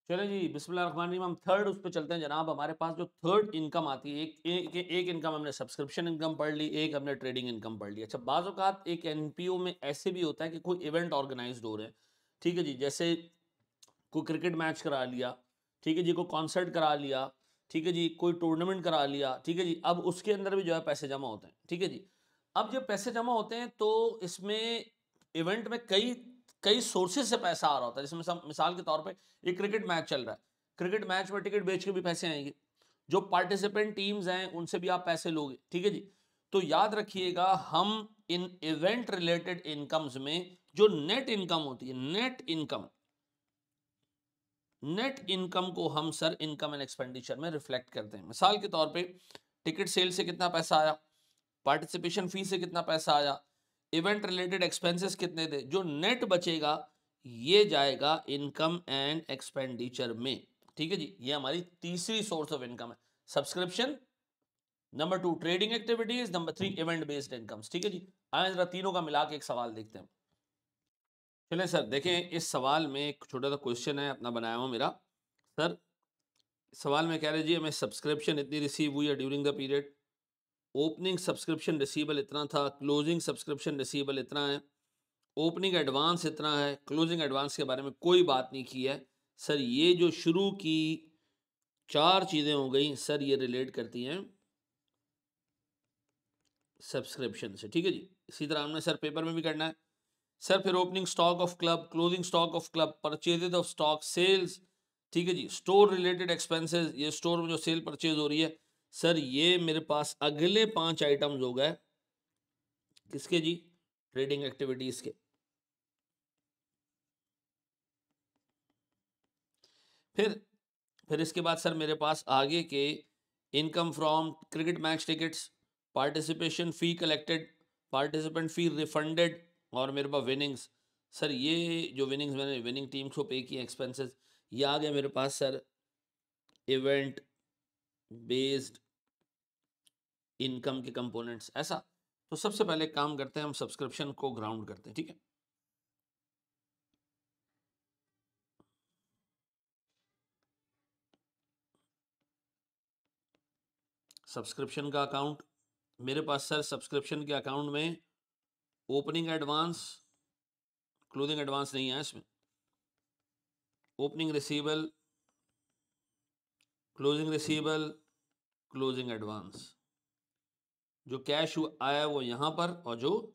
चले जी बिस्मिल्लाहिर्रहमानिर्रहीम। हम थर्ड उस पे चलते हैं जनाब। हमारे पास जो थर्ड इनकम आती है, एक इनकम हमने सब्सक्रिप्शन इनकम पढ़ ली, एक हमने ट्रेडिंग इनकम पढ़ ली। अच्छा, बाज़ औक़ात एक एनपीओ में ऐसे भी होता है कि कोई इवेंट ऑर्गेनाइज्ड हो रहे हैं, ठीक है जी, जैसे कोई क्रिकेट मैच करा लिया, ठीक है जी, कोई कॉन्सर्ट करा लिया, ठीक है जी, कोई टूर्नामेंट करा लिया, ठीक है जी। अब उसके अंदर भी जो है पैसे जमा होते हैं, ठीक है जी। अब जब पैसे जमा होते हैं तो इसमें इवेंट में कई कई सोर्सेज से पैसा आ रहा होता है। जैसे मिसाल के तौर पे एक क्रिकेट मैच चल रहा है, क्रिकेट मैच में टिकट बेच के भी पैसे आएंगे, जो पार्टिसिपेंट टीम्स हैं उनसे भी आप पैसे लोगे, ठीक है जी। तो याद रखिएगा, हम इन इवेंट रिलेटेड इनकम्स में जो नेट इनकम होती है, नेट इनकम को हम सर इनकम एंड एक्सपेंडिचर में रिफ्लेक्ट करते हैं। मिसाल के तौर पे टिकट सेल से कितना पैसा आया, पार्टिसिपेशन फी से कितना पैसा आया, इवेंट रिलेटेड एक्सपेंसेस कितने थे, जो नेट बचेगा ये जाएगा इनकम एंड एक्सपेंडिचर में, ठीक है जी। ये हमारी तीसरी सोर्स ऑफ इनकम है, subscription. Number 2 trading activities, number 3 event based incomes, ठीक है जी। आए जरा तीनों का मिला के एक सवाल देखते हैं। चलें सर, देखें इस सवाल में एक छोटा सा क्वेश्चन है अपना बनाया हुआ मेरा। सर सवाल में कह रहे जी हमें सब्सक्रिप्शन इतनी रिसीव हुई है during the period, opening subscription receivable इतना था, क्लोजिंग सब्सक्रिप्शन रिसीवेबल इतना है, ओपनिंग एडवांस इतना है, क्लोजिंग एडवांस के बारे में कोई बात नहीं की है। सर ये जो शुरू की चार चीज़ें हो गई सर, ये रिलेट करती हैं सब्सक्रिप्शन से, ठीक है जी। इसी तरह हमने सर पेपर में भी करना है। सर फिर opening stock of club, closing stock of club, purchases of stock, sales, ठीक है जी, स्टोर रिलेटेड एक्सपेंसेस, ये स्टोर में जो सेल परचेज हो रही है। सर ये मेरे पास अगले 5 आइटम्स हो गए, किसके जी, ट्रेडिंग एक्टिविटीज के। फिर इसके बाद सर मेरे पास आगे के income from cricket match tickets, participation fee collected, participant fee refunded, और मेरे पास विनिंग्स। सर ये जो विनिंग्स मैंने विनिंग टीम्स को पे किए, एक्सपेंसेस, ये आ गया मेरे पास सर इवेंट बेस्ड इनकम के कंपोनेंट्स। ऐसा तो सबसे पहले काम करते हैं, हम सब्सक्रिप्शन को ग्राउंड करते हैं, ठीक है। सब्सक्रिप्शन का अकाउंट मेरे पास सर, सब्सक्रिप्शन के अकाउंट में ओपनिंग एडवांस, क्लोजिंग एडवांस नहीं है इसमें, opening receivable, closing receivable, closing advance. जो कैश आया वो यहाँ पर, और जो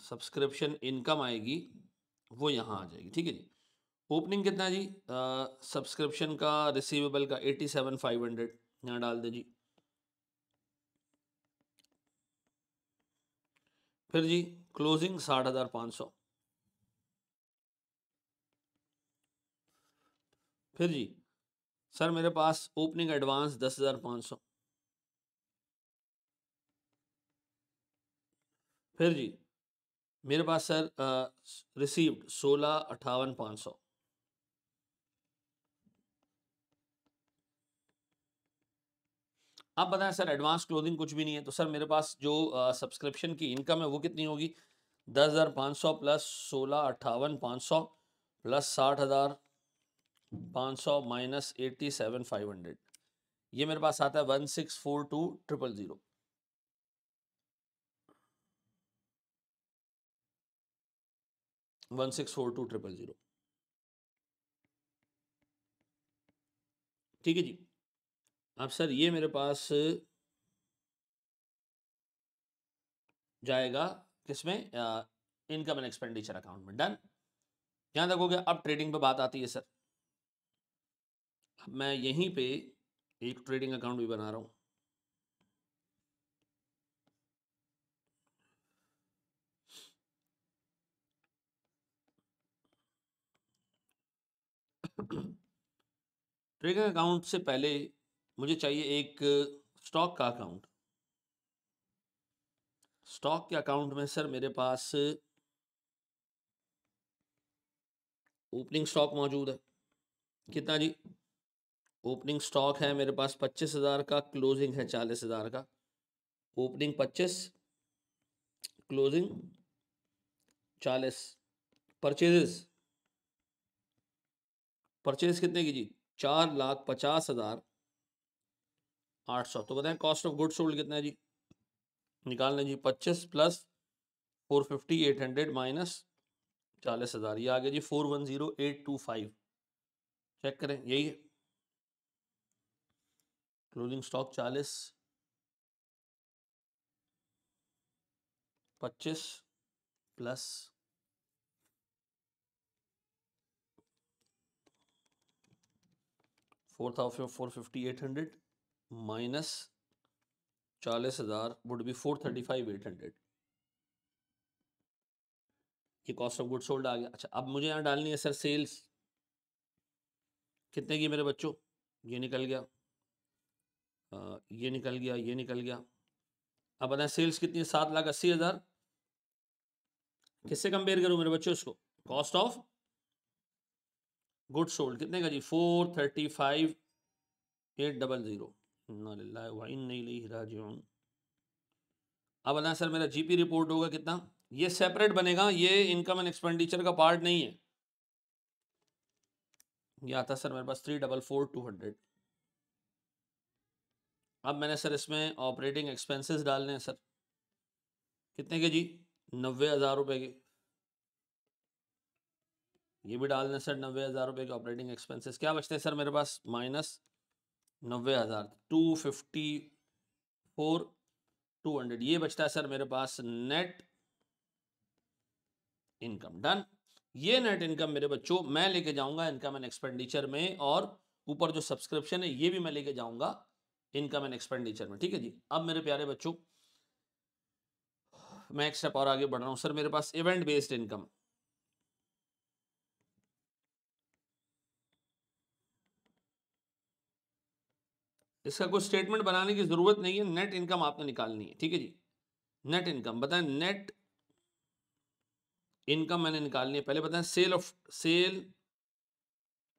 सब्सक्रिप्शन इनकम आएगी वो यहाँ आ जाएगी, ठीक है जी। ओपनिंग कितना है जी, सब्सक्रिप्शन का रिसीवेबल का 87,500 यहाँ डाल दे जी। फिर जी क्लोजिंग 60,500। फिर जी सर मेरे पास ओपनिंग एडवांस 10,500। फिर जी मेरे पास सर रिसीव्ड 16,58,500। अब बताएं सर, एडवांस क्लोजिंग कुछ भी नहीं है, तो सर मेरे पास जो सब्सक्रिप्शन की इनकम है वो कितनी होगी, 10,500 प्लस 16,58,500 प्लस 60,500 माइनस 87,500, ये मेरे पास आता है 1642,000। 1642,000, ठीक है जी। अब सर ये मेरे पास जाएगा किसमें, इनकम एंड एक्सपेंडिचर अकाउंट में। डन, यहां तक हो गया। अब ट्रेडिंग पे बात आती है सर। मैं यहीं पे एक ट्रेडिंग अकाउंट भी बना रहा हूं। ट्रेडिंग अकाउंट से पहले मुझे चाहिए एक स्टॉक का अकाउंट। स्टॉक के अकाउंट में सर मेरे पास ओपनिंग स्टॉक मौजूद है, कितना जी, ओपनिंग स्टॉक है मेरे पास 25,000 का, क्लोजिंग है 40,000 का। Opening 25, closing 40। परचेजेस परचेज कितने की जी? 4,50,800। तो बताएं कॉस्ट ऑफ गुड सोल्ड कितना है जी? निकालना जी 25 प्लस 450 800 माइनस 40,000, ये आ गया जी 410825। चेक करें, यही है closing stock 40 25 plus 450 800 minus 40,000 would be 435 800। ये कॉस्ट ऑफ गुड सोल्ड आ गया। अच्छा, अब मुझे यहाँ डालनी है सर सेल्स कितने की मेरे बच्चों? ये निकल गया, ये निकल गया, ये निकल गया। अब बताएं सेल्स कितनी है? 7,80,000। किससे कंपेयर करूं मेरे बच्चों इसको? कॉस्ट ऑफ गुड सोल्ड कितने का जी? 435,800। इन्ना लिल्लाहि व इन्ना इलैहि राजिऊन। अब बताएं सर मेरा जीपी रिपोर्ट होगा कितना? ये सेपरेट बनेगा, ये इनकम एंड एक्सपेंडिचर का पार्ट नहीं है। ये आता सर मेरे पास 344,200। अब मैंने सर इसमें ऑपरेटिंग एक्सपेंसेस डालने हैं सर, कितने के जी? 90,000 रुपए के। ये भी डालने सर 90,000 रुपए के ऑपरेटिंग एक्सपेंसेस। क्या बचते हैं सर मेरे पास? माइनस 90,000, 254,200। ये बचता है सर मेरे पास नेट इनकम। डन। ये नेट इनकम मेरे बच्चों मैं लेके जाऊंगा इनकम एंड एक्सपेंडिचर में, और ऊपर जो सब्सक्रिप्शन है ये भी मैं लेके जाऊंगा इनकम एंड एक्सपेंडिचर में। ठीक है जी। अब मेरे प्यारे बच्चों मैं एक स्टेप और आगे बढ़ रहा हूं सर। मेरे पास इवेंट बेस्ड इनकम, इसका कोई स्टेटमेंट बनाने की जरूरत नहीं है, नेट इनकम आपने निकालनी है। ठीक है जी। नेट इनकम बताएं, नेट इनकम मैंने निकालनी है। पहले बताएं सेल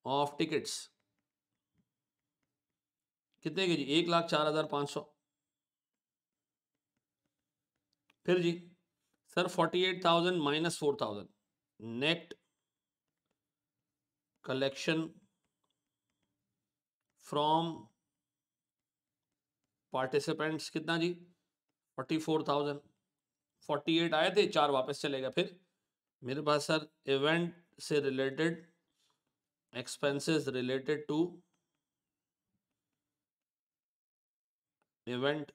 ऑफ टिकट्स कितने की जी? 1,04,500। फिर जी sir 48,000 minus 4,000 net collection from participants कितना जी? 44,000। 48 आए थे, 4 वापस चले गए। फिर मेरे पास सर इवेंट से related expenses related to event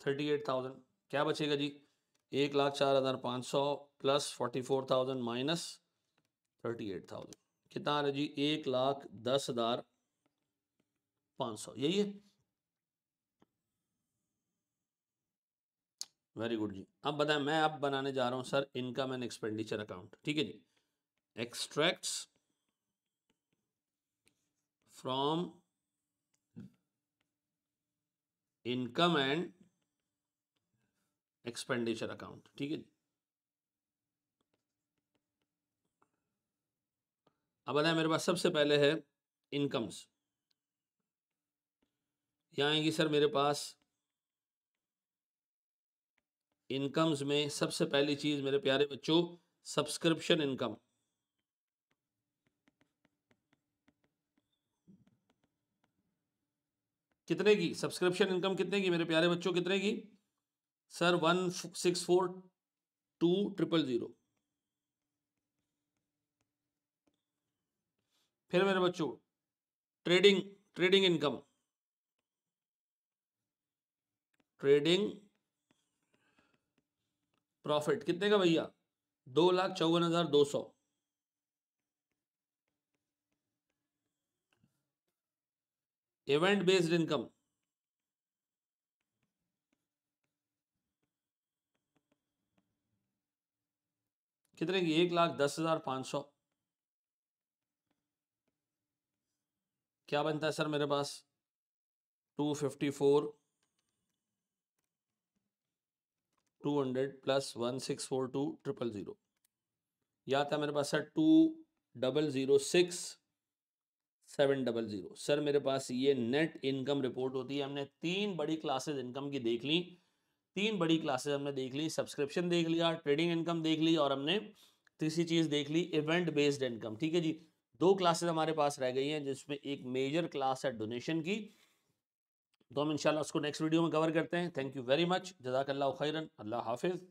38,000। क्या बचेगा जी? 1,04,500 प्लस 44,000 माइनस 38,000 कितना आ रहा है जी? 1,10,500। यही है। वेरी गुड जी। अब बताएं, मैं अब बनाने जा रहा हूं sir income and expenditure account. ठीक है जी। Extracts from income and expenditure account. ठीक है जी। अब बताएं मेरे पास सबसे पहले है इनकम्स। यहाँ आएंगी सर मेरे पास इनकम्स में सबसे पहली चीज मेरे प्यारे बच्चों सब्सक्रिप्शन इनकम। कितने की सब्सक्रिप्शन इनकम? कितने की मेरे प्यारे बच्चों? कितने की सर? 1,64,2,000। फिर मेरे बच्चों ट्रेडिंग इनकम, ट्रेडिंग प्रॉफिट कितने का भैया? 2,54,200। इवेंट बेस्ड इनकम कितने की? 1,10,500। क्या बनता है सर मेरे पास? 254,200 प्लस 1,64,2,000। या था मेरे पास सर 2,006,700। सर मेरे पास ये नेट इनकम रिपोर्ट होती है। हमने 3 बड़ी क्लासेस इनकम की देख ली। 3 बड़ी क्लासेस हमने देख ली, सब्सक्रिप्शन देख लिया, ट्रेडिंग इनकम देख ली, और हमने तीसरी चीज़ देख ली इवेंट बेस्ड इनकम। ठीक है जी, 2 क्लासेस हमारे पास रह गई हैं जिसमें एक मेजर क्लास है डोनेशन की, तो हम इंशाल्लाह उसको नेक्स्ट वीडियो में कवर करते हैं। थैंक यू वेरी मच, जज़ाकल्लाहु खैरन, अल्लाह हाफिज़।